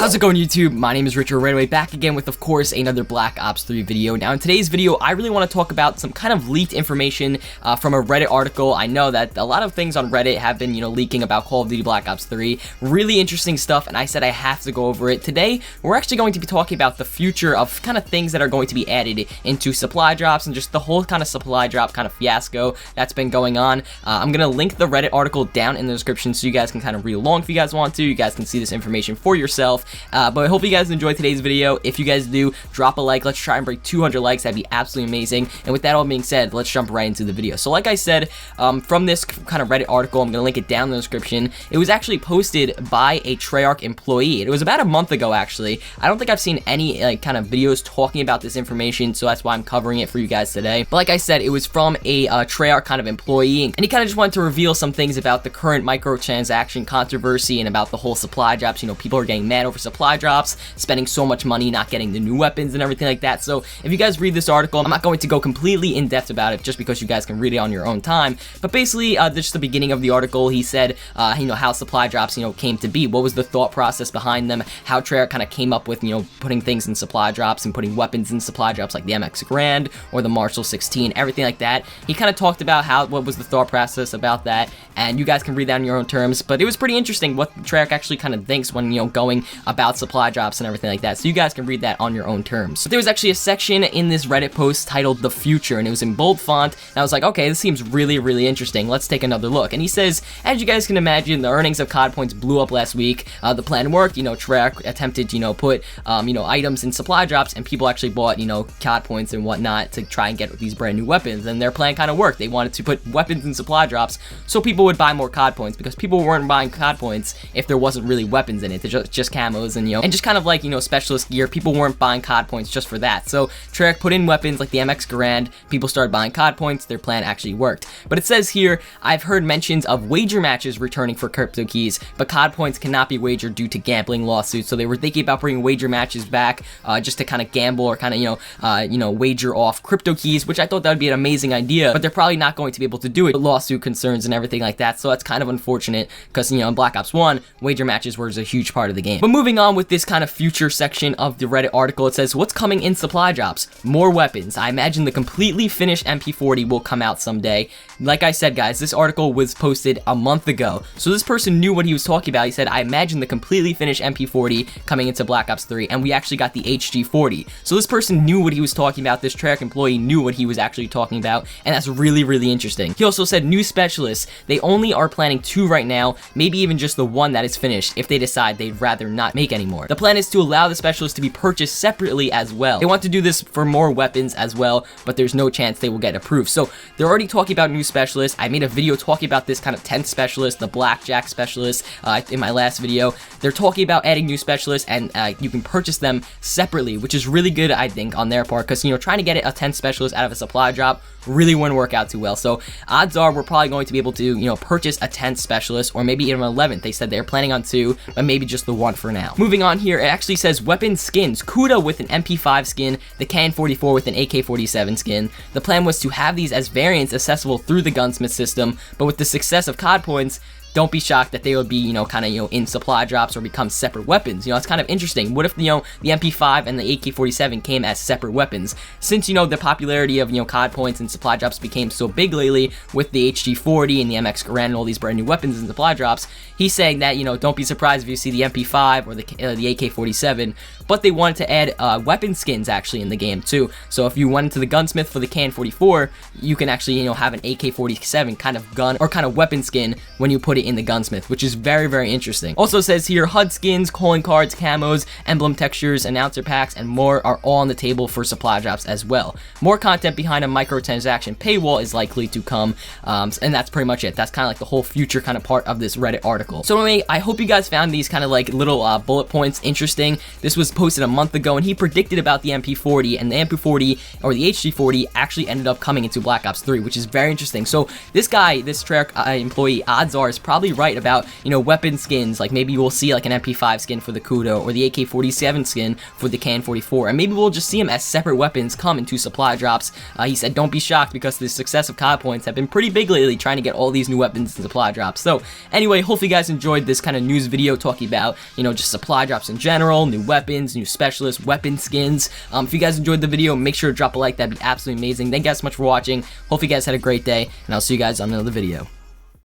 How's it going, YouTube? My name is Richard RaidAway, back again with, of course, another Black Ops 3 video. Now, in today's video, I really want to talk about some kind of leaked information from a Reddit article. I know that a lot of things on Reddit have been, leaking about Call of Duty Black Ops 3. Really interesting stuff, and I said I have to go over it. Today, we're actually going to be talking about the future of kind of things that are going to be added into supply drops and just the whole kind of supply drop kind of fiasco that's been going on. I'm going to link the Reddit article down in the description so you guys can kind of read along if you guys want to. You guys can see this information for yourself. But I hope you guys enjoyed today's video. If you guys do, drop a like. Let's try and break 200 likes. That'd be absolutely amazing. And with that all being said, let's jump right into the video. So like I said, from this kind of Reddit article, I'm going to link it down in the description. It was actually posted by a Treyarch employee. It was about a month ago, actually. I don't think I've seen any kind of videos talking about this information, so that's why I'm covering it for you guys today. But like I said, it was from a Treyarch kind of employee, and he kind of just wanted to reveal some things about the current microtransaction controversy and about the whole supply drops. People are getting mad over supply drops, spending so much money, not getting the new weapons and everything like that. So if you guys read this article, I'm not going to go completely in depth about it just because you guys can read it on your own time. But basically, just the beginning of the article, he said, how supply drops, came to be. What was the thought process behind them? How Treyarch kind of came up with, putting things in supply drops and putting weapons in supply drops like the MX Grand or the Marshall 16, everything like that. He kind of talked about what was the thought process about that, and you guys can read that in your own terms. But it was pretty interesting what Treyarch actually kind of thinks when, going about supply drops and everything like that, so you guys can read that on your own terms. But there was actually a section in this Reddit post titled The Future, and it was in bold font, and I was like, okay, this seems really interesting. Let's take another look. And he says, as you guys can imagine, the earnings of COD points blew up last week. The plan worked. Treyarch attempted to, put, items in supply drops, and people actually bought, COD points and whatnot to try and get these brand new weapons, and their plan kind of worked. They wanted to put weapons in supply drops so people would buy more COD points, because people weren't buying COD points if there wasn't really weapons in it. They're just camos and, and just kind of like, specialist gear. People weren't buying COD points just for that. So Treyarch put in weapons like the MX Grand. People started buying COD points. Their plan actually worked. But it says here, I've heard mentions of wager matches returning for crypto keys, but COD points cannot be wagered due to gambling lawsuits. So they were thinking about bringing wager matches back, just to kind of gamble or kind of, wager off crypto keys, which I thought that would be an amazing idea, but they're probably not going to be able to do it with lawsuit concerns and everything like that. So that's kind of unfortunate because, in Black Ops 1, wager matches were a huge part of the game. But moving on with this kind of future section of the Reddit article, it says, what's coming in supply drops? More weapons. I imagine the completely finished MP40 will come out someday. Like I said, guys, this article was posted a month ago, so this person knew what he was talking about. He said, I imagine the completely finished MP40 coming into Black Ops 3, and we actually got the HG40. So this person knew what he was talking about. This Treyarch employee knew what he was actually talking about, and that's really interesting. He also said, new specialists. They only are planning 2 right now, maybe even just the one that is finished if they decide they'd rather not make anymore. The plan is to allow the specialists to be purchased separately as well. They want to do this for more weapons as well, but there's no chance they will get approved. So they're already talking about new specialists. I made a video talking about this kind of 10th specialist, the blackjack specialist, in my last video. They're talking about adding new specialists, and you can purchase them separately, which is really good, I think, on their part, because, trying to get a 10th specialist out of a supply drop really wouldn't work out too well. So odds are we're probably going to be able to, purchase a 10th specialist, or maybe even an 11th. They said they're planning on 2, but maybe just the 1 for now. Moving on here, it actually says weapon skins. Kuda with an MP5 skin, the KN-44 with an AK47 skin. The plan was to have these as variants accessible through the gunsmith system, but with the success of COD points, don't be shocked that they would be, in supply drops or become separate weapons. It's kind of interesting. What if, the MP5 and the AK47 came as separate weapons? Since, the popularity of, COD points and supply drops became so big lately with the HG40 and the MX Garand and all these brand new weapons in supply drops, he's saying that, don't be surprised if you see the MP5 or the AK47, but they wanted to add weapon skins actually in the game too. So if you went into the gunsmith for the KN-44, you can actually, have an AK-47 kind of gun or kind of weapon skin when you put it in the gunsmith, which is very interesting. Also says here, HUD skins, calling cards, camos, emblem textures, announcer packs, and more are all on the table for supply drops as well. More content behind a microtransaction paywall is likely to come, and that's pretty much it. That's kind of like the whole future kind of part of this Reddit article. So anyway, I hope you guys found these kind of like little bullet points interesting. This was posted a month ago, and he predicted about the MP40, and the MP40 or the HG40 actually ended up coming into Black Ops 3, which is very interesting. So this guy, this Treyarch employee, odds are is probably probably right about, you know, weapon skins. Like maybe we'll see like an MP5 skin for the Kudo or the AK47 skin for the KN-44, and maybe we'll just see them as separate weapons come into supply drops. He said don't be shocked because the success of COD points have been pretty big lately trying to get all these new weapons and supply drops. So anyway, hopefully you guys enjoyed this kind of news video talking about, you know, just supply drops in general, new weapons, new specialists, weapon skins. If you guys enjoyed the video, make sure to drop a like. That'd be absolutely amazing. Thank you guys so much for watching. Hope you guys had a great day, and I'll see you guys on another video.